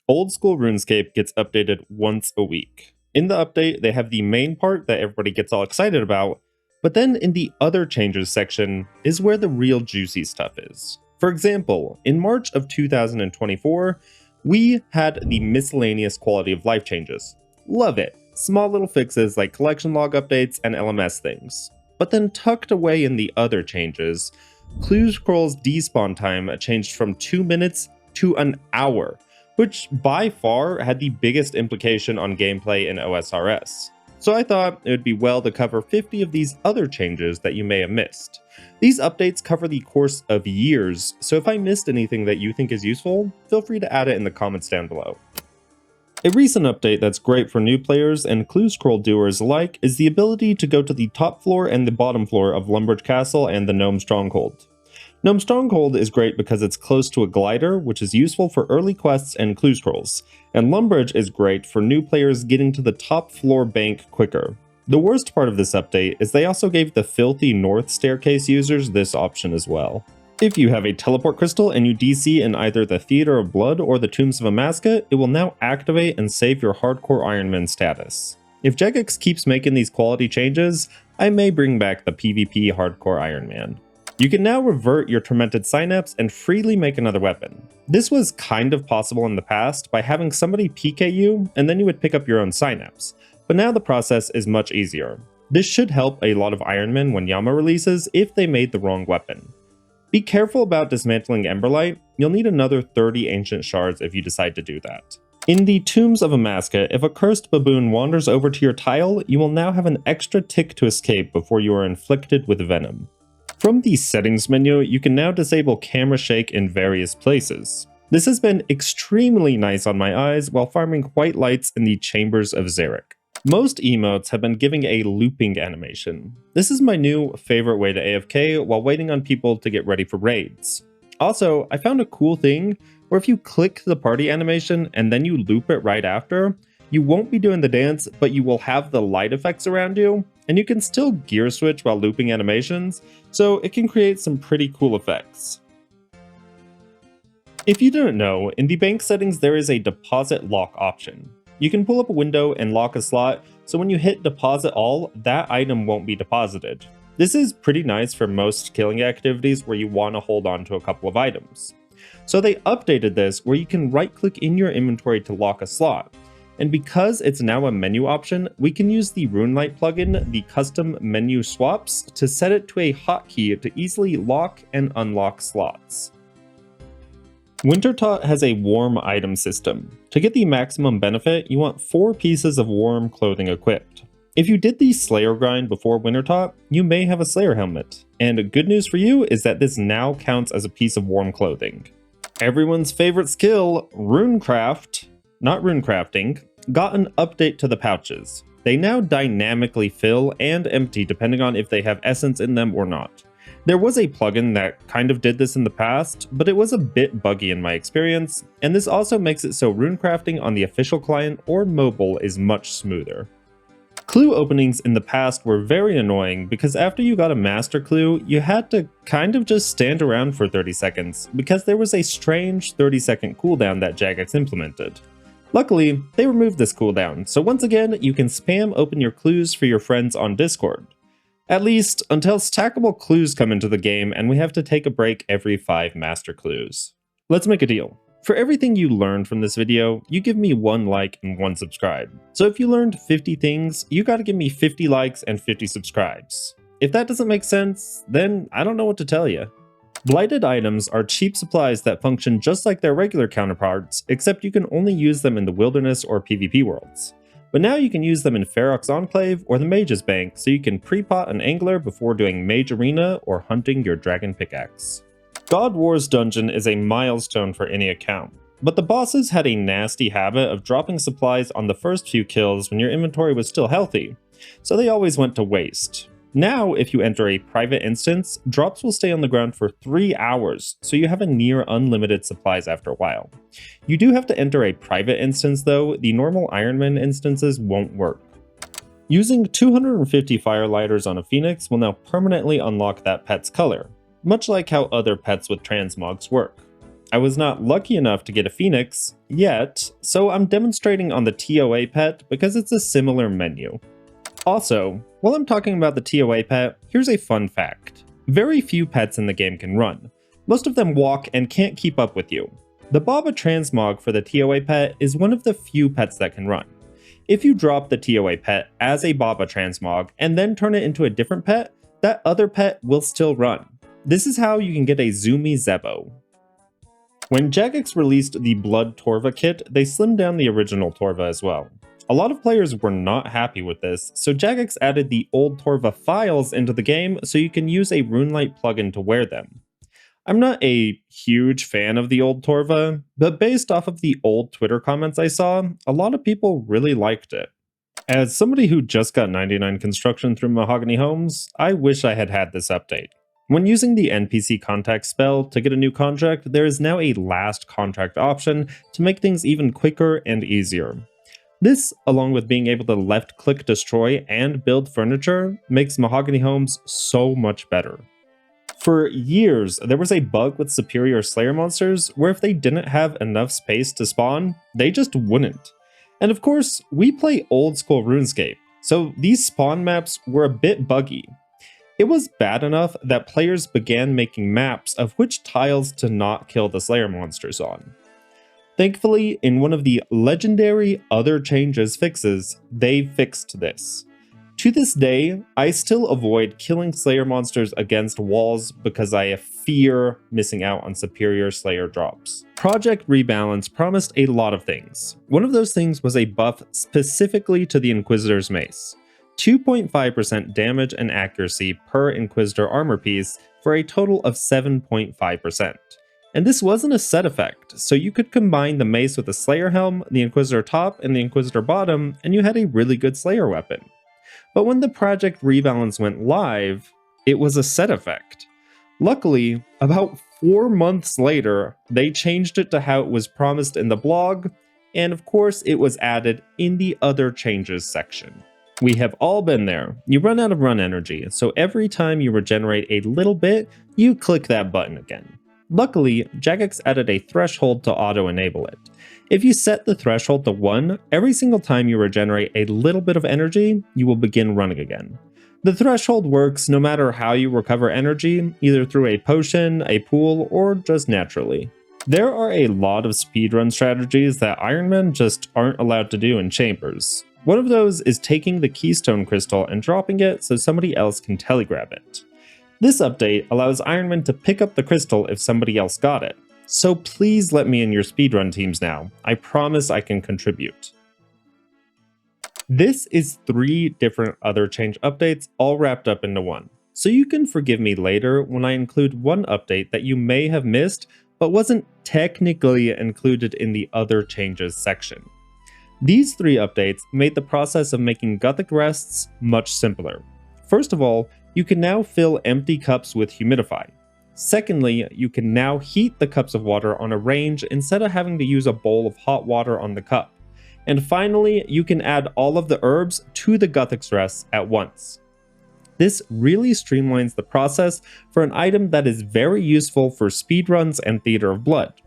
Oldschool Runescape gets updated once a week. In the update, they have the main part that everybody gets all excited about, but then in the other changes section is where the real juicy stuff is. For example, in March of 2024, we had the miscellaneous quality of life changes. Love it. Small little fixes like collection log updates and LMS things. But then tucked away in the other changes, Clue Scroll's despawn time changed from 2 minutes to an hour, which by far had the biggest implication on gameplay in OSRS. So I thought it would be well to cover 50 of these other changes that you may have missed. These updates cover the course of years, so if I missed anything that you think is useful, feel free to add it in the comments down below. A recent update that's great for new players and Clue Scroll doers alike is the ability to go to the top floor and the bottom floor of Lumbridge Castle and the Gnome Stronghold. Gnome Stronghold is great because it's close to a glider, which is useful for early quests and Clue Scrolls, and Lumbridge is great for new players getting to the top floor bank quicker. The worst part of this update is they also gave the filthy north staircase users this option as well. If you have a teleport crystal and you DC in either the Theater of Blood or the Tombs of Amaska, it will now activate and save your hardcore Ironman status. If Jagex keeps making these quality changes, I may bring back the PvP hardcore Ironman. You can now revert your tormented synapse and freely make another weapon. This was kind of possible in the past by having somebody PK you and then you would pick up your own synapse, but now the process is much easier. This should help a lot of Ironmen when Yama releases if they made the wrong weapon. Be careful about dismantling Emberlight, you'll need another 30 ancient shards if you decide to do that. In the Tombs of Amaska, if a cursed baboon wanders over to your tile, you will now have an extra tick to escape before you are inflicted with venom. From the settings menu, you can now disable camera shake in various places. This has been extremely nice on my eyes while farming white lights in the Chambers of Xeric. Most emotes have been giving a looping animation. This is my new favorite way to AFK while waiting on people to get ready for raids. Also, I found a cool thing where if you click the party animation and then you loop it right after, you won't be doing the dance, but you will have the light effects around you, and you can still gear switch while looping animations, so it can create some pretty cool effects. If you didn't know, in the bank settings there is a deposit lock option. You can pull up a window and lock a slot, so when you hit deposit all, that item won't be deposited. This is pretty nice for most killing activities where you want to hold on to a couple of items. So they updated this where you can right click in your inventory to lock a slot. And because it's now a menu option, we can use the RuneLight plugin, the custom menu swaps, to set it to a hotkey to easily lock and unlock slots. Wintertot has a warm item system. To get the maximum benefit, you want 4 pieces of warm clothing equipped. If you did the Slayer grind before Wintertot, you may have a Slayer helmet. And good news for you is that this now counts as a piece of warm clothing. Everyone's favorite skill, Runecraft, not runecrafting, got an update to the pouches. They now dynamically fill and empty depending on if they have essence in them or not. There was a plugin that kind of did this in the past, but it was a bit buggy in my experience, and this also makes it so runecrafting on the official client or mobile is much smoother. Clue openings in the past were very annoying because after you got a master clue, you had to kind of just stand around for 30 seconds because there was a strange 30-second cooldown that Jagex implemented. Luckily, they removed this cooldown, so once again, you can spam open your clues for your friends on Discord. At least, until stackable clues come into the game and we have to take a break every 5 master clues. Let's make a deal. For everything you learned from this video, you give me 1 like and 1 subscribe. So if you learned 50 things, you gotta give me 50 likes and 50 subscribes. If that doesn't make sense, then I don't know what to tell you. Blighted items are cheap supplies that function just like their regular counterparts, except you can only use them in the wilderness or PvP worlds. But now you can use them in Ferox Enclave or the Mage's Bank, so you can pre-pot an angler before doing Mage Arena or hunting your dragon pickaxe. God Wars Dungeon is a milestone for any account, but the bosses had a nasty habit of dropping supplies on the first few kills when your inventory was still healthy, so they always went to waste. Now, if you enter a private instance, drops will stay on the ground for 3 hours, so you have a near unlimited supplies after a while. You do have to enter a private instance though, the normal Ironman instances won't work. Using 250 firelighters on a phoenix will now permanently unlock that pet's color, much like how other pets with transmogs work. I was not lucky enough to get a Phoenix yet, so I'm demonstrating on the TOA pet because it's a similar menu. Also, while I'm talking about the TOA pet, here's a fun fact. Very few pets in the game can run. Most of them walk and can't keep up with you. The Baba Transmog for the TOA pet is one of the few pets that can run. If you drop the TOA pet as a Baba Transmog and then turn it into a different pet, that other pet will still run. This is how you can get a zoomy Zebo. When Jagex released the Blood Torva kit, they slimmed down the original Torva as well. A lot of players were not happy with this, so Jagex added the old Torva files into the game so you can use a RuneLite plugin to wear them. I'm not a huge fan of the old Torva, but based off of the old Twitter comments I saw, a lot of people really liked it. As somebody who just got 99 construction through Mahogany Homes, I wish I had had this update. When using the NPC contact spell to get a new contract, there is now a last contract option to make things even quicker and easier. This, along with being able to left-click destroy and build furniture, makes Mahogany Homes so much better. For years, there was a bug with superior Slayer monsters where if they didn't have enough space to spawn, they just wouldn't. And of course, we play old-school Runescape, so these spawn maps were a bit buggy. It was bad enough that players began making maps of which tiles to not kill the Slayer monsters on. Thankfully, in one of the legendary Other Changes fixes, they fixed this. To this day, I still avoid killing Slayer monsters against walls because I fear missing out on superior Slayer drops. Project Rebalance promised a lot of things. One of those things was a buff specifically to the Inquisitor's Mace. 2.5% damage and accuracy per Inquisitor armor piece for a total of 7.5%. And this wasn't a set effect, so you could combine the mace with the Slayer helm, the Inquisitor top, and the Inquisitor bottom, and you had a really good Slayer weapon. But when the Project Rebalance went live, it was a set effect. Luckily, about 4 months later, they changed it to how it was promised in the blog, and of course it was added in the Other Changes section. We have all been there. You run out of run energy, so every time you regenerate a little bit, you click that button again. Luckily, Jagex added a threshold to auto-enable it. If you set the threshold to 1, every single time you regenerate a little bit of energy, you will begin running again. The threshold works no matter how you recover energy, either through a potion, a pool, or just naturally. There are a lot of speedrun strategies that Ironman just aren't allowed to do in chambers. One of those is taking the Keystone Crystal and dropping it so somebody else can telegrab it. This update allows Ironman to pick up the crystal if somebody else got it. So please let me in your speedrun teams now. I promise I can contribute. This is 3 different Other Change updates all wrapped up into one. So you can forgive me later when I include one update that you may have missed but wasn't technically included in the Other Changes section. These 3 updates made the process of making Gothic rests much simpler. First of all, you can now fill empty cups with Humidify. Secondly, you can now heat the cups of water on a range instead of having to use a bowl of hot water on the cup. And finally, you can add all of the herbs to the Gothic's rests at once. This really streamlines the process for an item that is very useful for speedruns and Theater of Blood.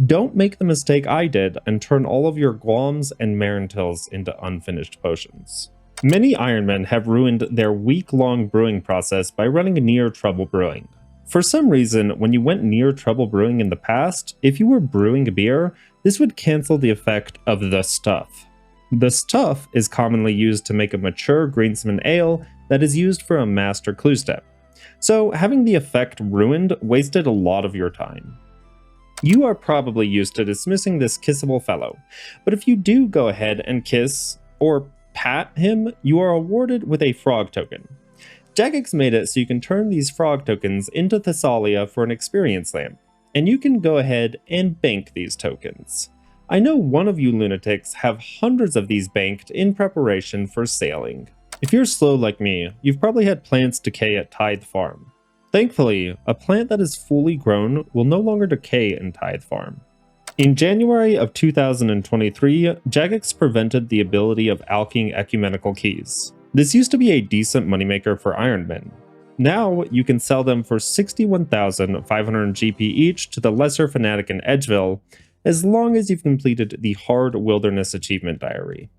Don't make the mistake I did and turn all of your Guams and Marintils into unfinished potions. Many Ironmen have ruined their week-long brewing process by running near Trouble Brewing. For some reason, when you went near Trouble Brewing in the past, if you were brewing a beer, this would cancel the effect of the stuff. The stuff is commonly used to make a mature Greensman ale that is used for a master clue step. So having the effect ruined wasted a lot of your time. You are probably used to dismissing this kissable fellow, but if you do go ahead and kiss, or pat him, you are awarded with a frog token. Jagex made it so you can turn these frog tokens into Thessalia for an experience lamp, and you can go ahead and bank these tokens. I know one of you lunatics have hundreds of these banked in preparation for sailing. If you're slow like me, you've probably had plants decay at Tithe Farm. Thankfully, a plant that is fully grown will no longer decay in Tithe Farm. In January of 2023, Jagex prevented the ability of alching ecumenical keys. This used to be a decent moneymaker for Ironman. Now you can sell them for 61,500 GP each to the Lesser Fanatic in Edgeville, as long as you've completed the Hard Wilderness Achievement Diary.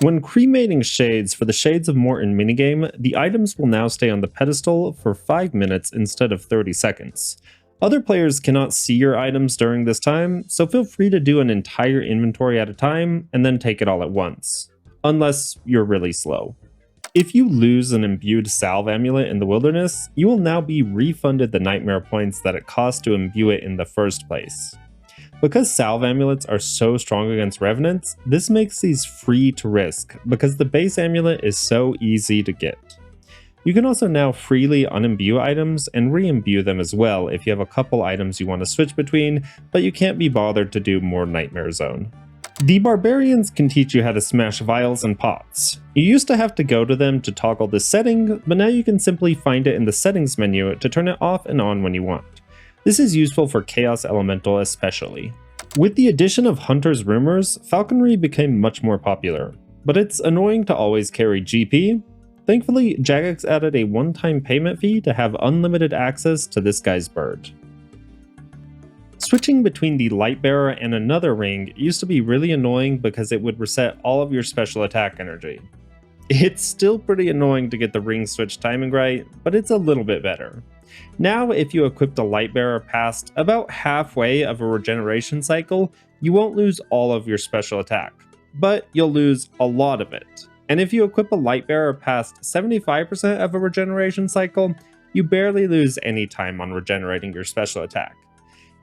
When cremating shades for the Shades of Morton minigame, the items will now stay on the pedestal for 5 minutes instead of 30 seconds. Other players cannot see your items during this time, so feel free to do an entire inventory at a time and then take it all at once, unless you're really slow. If you lose an imbued salve amulet in the wilderness, you will now be refunded the nightmare points that it cost to imbue it in the first place. Because salve amulets are so strong against revenants, this makes these free to risk because the base amulet is so easy to get. You can also now freely unimbue items and re-imbue them as well if you have a couple items you want to switch between, but you can't be bothered to do more Nightmare Zone. The Barbarians can teach you how to smash vials and pots. You used to have to go to them to toggle this setting, but now you can simply find it in the settings menu to turn it off and on when you want. This is useful for Chaos Elemental especially. With the addition of Hunter's Rumors, Falconry became much more popular, but it's annoying to always carry GP. Thankfully, Jagex added a one-time payment fee to have unlimited access to this guy's bird. Switching between the Lightbearer and another ring used to be really annoying because it would reset all of your special attack energy. It's still pretty annoying to get the ring switch timing right, but it's a little bit better. Now, if you equipped a Lightbearer past about halfway of a regeneration cycle, you won't lose all of your special attack, but you'll lose a lot of it. And if you equip a Lightbearer past 75% of a regeneration cycle, you barely lose any time on regenerating your special attack.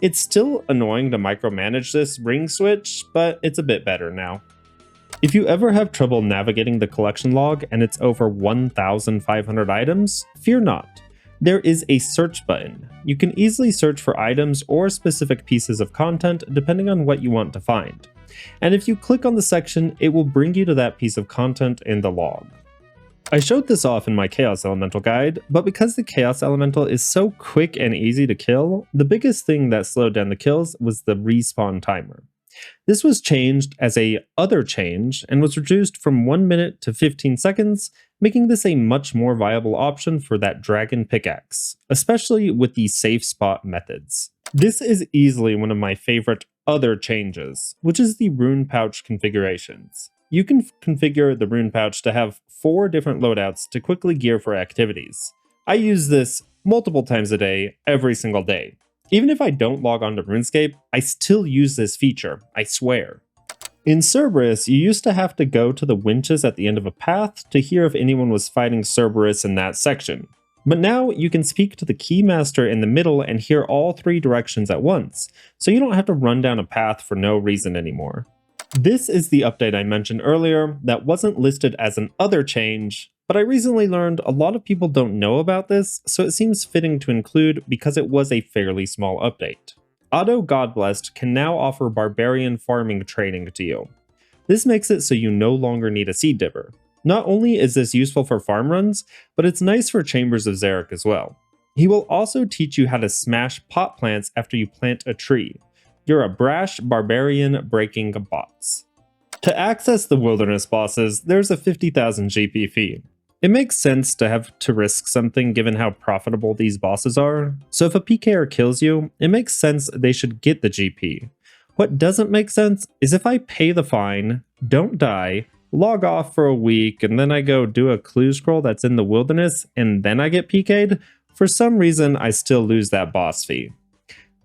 It's still annoying to micromanage this ring switch, but it's a bit better now. If you ever have trouble navigating the collection log and it's over 1,500 items, fear not. There is a search button. You can easily search for items or specific pieces of content depending on what you want to find. And if you click on the section, it will bring you to that piece of content in the log. I showed this off in my Chaos Elemental guide, but because the Chaos Elemental is so quick and easy to kill, the biggest thing that slowed down the kills was the respawn timer. This was changed as a other change and was reduced from 1 minute to 15 seconds, making this a much more viable option for that dragon pickaxe, especially with the safe spot methods. This is easily one of my favorite other changes, which is the rune pouch configurations. You can configure the rune pouch to have 4 different loadouts to quickly gear for activities. I use this multiple times a day, every single day. Even if I don't log on to Runescape, I still use this feature, I swear. In Cerberus, you used to have to go to the winches at the end of a path to hear if anyone was fighting Cerberus in that section. But now you can speak to the Keymaster in the middle and hear all 3 directions at once, so you don't have to run down a path for no reason anymore. This is the update I mentioned earlier that wasn't listed as an other change, but I recently learned a lot of people don't know about this, so it seems fitting to include because it was a fairly small update. Otto Godblessed can now offer barbarian farming training to you. This makes it so you no longer need a seed dipper. Not only is this useful for farm runs, but it's nice for Chambers of Xeric as well. He will also teach you how to smash pot plants after you plant a tree. You're a brash barbarian breaking bots. To access the wilderness bosses, there's a 50,000 GP fee. It makes sense to have to risk something given how profitable these bosses are, so if a PKer kills you, it makes sense they should get the GP. What doesn't make sense is if I pay the fine, don't die, log off for a week, and then I go do a clue scroll that's in the wilderness, and then I get PK'd, for some reason I still lose that boss fee.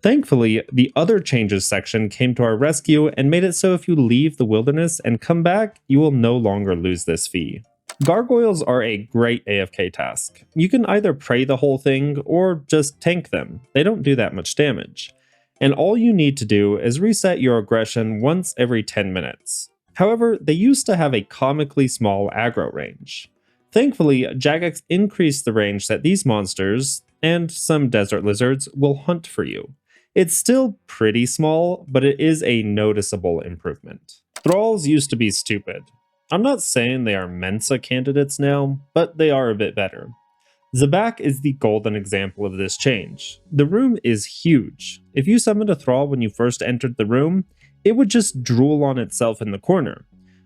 Thankfully, the other changes section came to our rescue and made it so if you leave the wilderness and come back, you will no longer lose this fee. Gargoyles are a great AFK task. You can either pray the whole thing or just tank them. They don't do that much damage. And all you need to do is reset your aggression once every 10 minutes. However, they used to have a comically small aggro range. Thankfully, Jagex increased the range that these monsters, and some desert lizards, will hunt for you. It's still pretty small, but it is a noticeable improvement. Thralls used to be stupid. I'm not saying they are Mensa candidates now, but they are a bit better. Zabak is the golden example of this change. The room is huge. If you summoned a Thrall when you first entered the room, it would just drool on itself in the corner.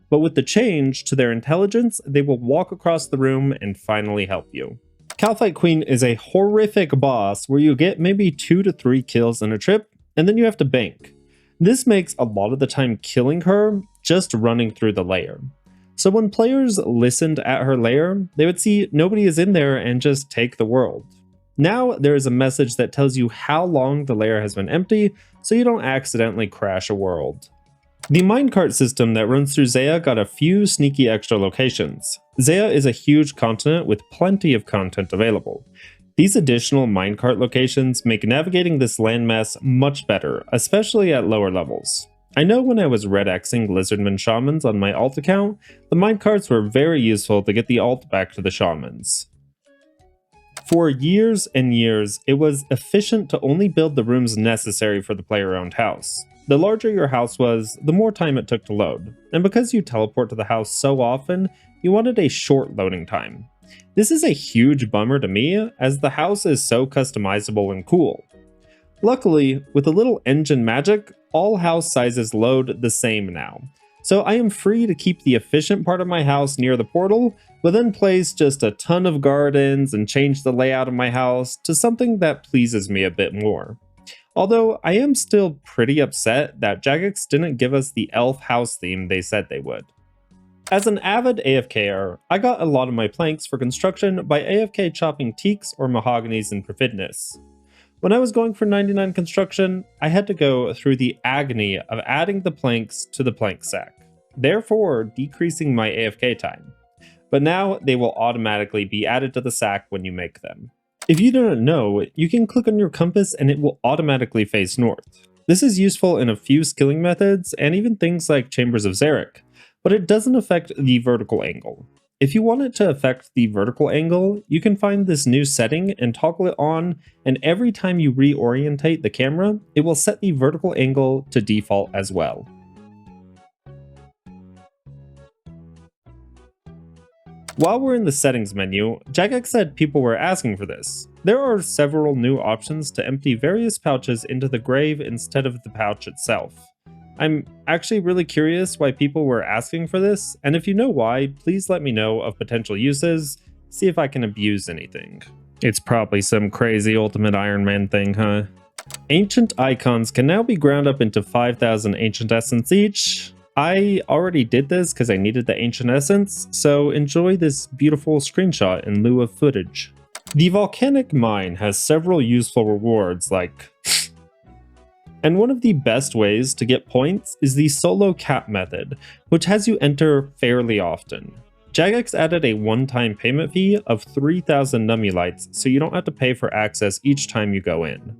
But with the change to their intelligence, they will walk across the room and finally help you. Calfight Queen is a horrific boss where you get maybe 2 to 3 kills in a trip, and then you have to bank. This makes a lot of the time killing her just running through the lair. So when players listened at her lair, they would see nobody is in there and just take the world. Now there is a message that tells you how long the lair has been empty, so you don't accidentally crash a world. The minecart system that runs through Zaya got a few sneaky extra locations. Zaya is a huge continent with plenty of content available. These additional minecart locations make navigating this landmass much better, especially at lower levels. I know when I was red Xing Lizardman Shamans on my alt account, the minecarts were very useful to get the alt back to the Shamans. For years and years, it was efficient to only build the rooms necessary for the player-owned house. The larger your house was, the more time it took to load, and because you teleport to the house so often, you wanted a short loading time. This is a huge bummer to me, as the house is so customizable and cool. Luckily, with a little engine magic, all house sizes load the same now, so I am free to keep the efficient part of my house near the portal, but then place just a ton of gardens and change the layout of my house to something that pleases me a bit more. Although I am still pretty upset that Jagex didn't give us the elf house theme they said they would. As an avid AFKer, I got a lot of my planks for construction by AFK chopping teaks or mahoganies in Perfidness. When I was going for 99 construction, I had to go through the agony of adding the planks to the plank sack, therefore decreasing my AFK time. But now they will automatically be added to the sack when you make them. If you don't know, you can click on your compass and it will automatically face north. This is useful in a few skilling methods and even things like Chambers of Xeric, but it doesn't affect the vertical angle. If you want it to affect the vertical angle, you can find this new setting and toggle it on, and every time you reorientate the camera, it will set the vertical angle to default as well. While we're in the settings menu, Jagex said people were asking for this. There are several new options to empty various pouches into the grave instead of the pouch itself. I'm actually really curious why people were asking for this, and if you know why, please let me know of potential uses, see if I can abuse anything. It's probably some crazy Ultimate Ironman thing, huh? Ancient icons can now be ground up into 5,000 ancient essence each. I already did this because I needed the ancient essence, so enjoy this beautiful screenshot in lieu of footage. The volcanic mine has several useful rewards like and one of the best ways to get points is the solo cap method, which has you enter fairly often. Jagex added a one-time payment fee of 3,000 Numulites, so you don't have to pay for access each time you go in.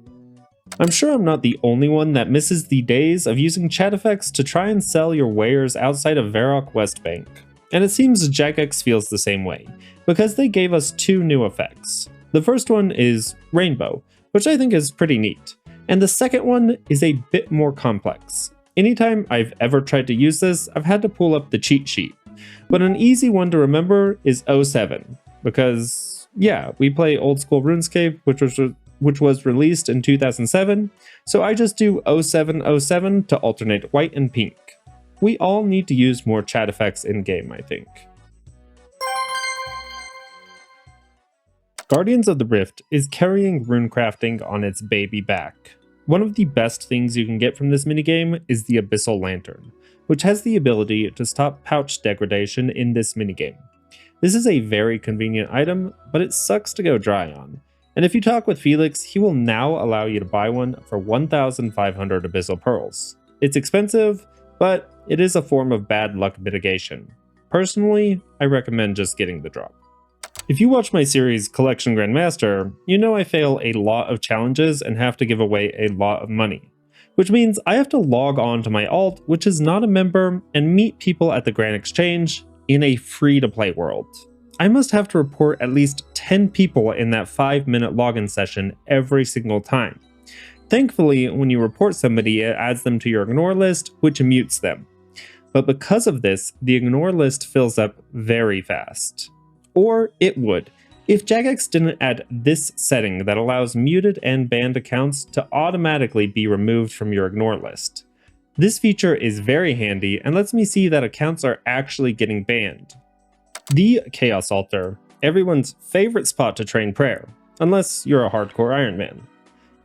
I'm sure I'm not the only one that misses the days of using chat effects to try and sell your wares outside of Varrock Westbank. And it seems Jagex feels the same way, because they gave us 2 new effects. The first one is Rainbow, which I think is pretty neat, and the second one is a bit more complex. Anytime I've ever tried to use this, I've had to pull up the cheat sheet, but an easy one to remember is 07, because yeah, we play Oldschool Runescape, which was released in 2007, so I just do 0707 to alternate white and pink. We all need to use more chat effects in-game, I think. Guardians of the Rift is carrying runecrafting on its baby back. One of the best things you can get from this minigame is the Abyssal Lantern, which has the ability to stop pouch degradation in this minigame. This is a very convenient item, but it sucks to go dry on. And if you talk with Felix, he will now allow you to buy one for 1,500 Abyssal Pearls. It's expensive, but it is a form of bad luck mitigation. Personally, I recommend just getting the drop. If you watch my series Collection Grandmaster, you know I fail a lot of challenges and have to give away a lot of money. Which means I have to log on to my alt, which is not a member, and meet people at the Grand Exchange in a free-to-play world. I must have to report at least 10 people in that 5-minute login session every single time. Thankfully, when you report somebody, it adds them to your ignore list, which mutes them. But because of this, the ignore list fills up very fast. Or it would, if Jagex didn't add this setting that allows muted and banned accounts to automatically be removed from your ignore list. This feature is very handy and lets me see that accounts are actually getting banned. The Chaos Altar everyone's favorite spot to train prayer, unless you're a hardcore Ironman.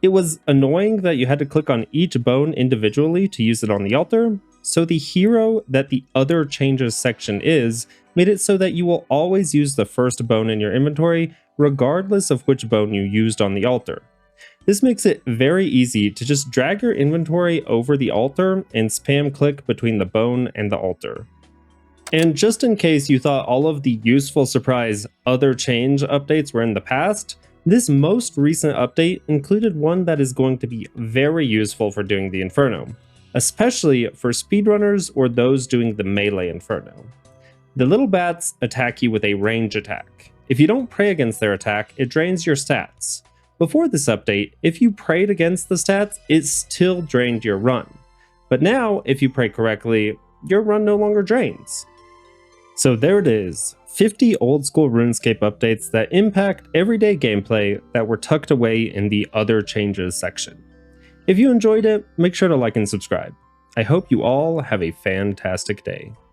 It was annoying that you had to click on each bone individually to use it on the altar, so the hero that the other changes section is made it so that you will always use the first bone in your inventory regardless of which bone you used on the altar. This makes it very easy to just drag your inventory over the altar and spam click between the bone and the altar. And just in case you thought all of the useful surprise other change updates were in the past, this most recent update included one that is going to be very useful for doing the Inferno, especially for speedrunners or those doing the melee Inferno. The little bats attack you with a range attack. If you don't pray against their attack, it drains your stats. Before this update, if you prayed against the stats, it still drained your run. But now, if you pray correctly, your run no longer drains. So there it is, 50 old school RuneScape updates that impact everyday gameplay that were tucked away in the other changes section. If you enjoyed it, make sure to like and subscribe. I hope you all have a fantastic day.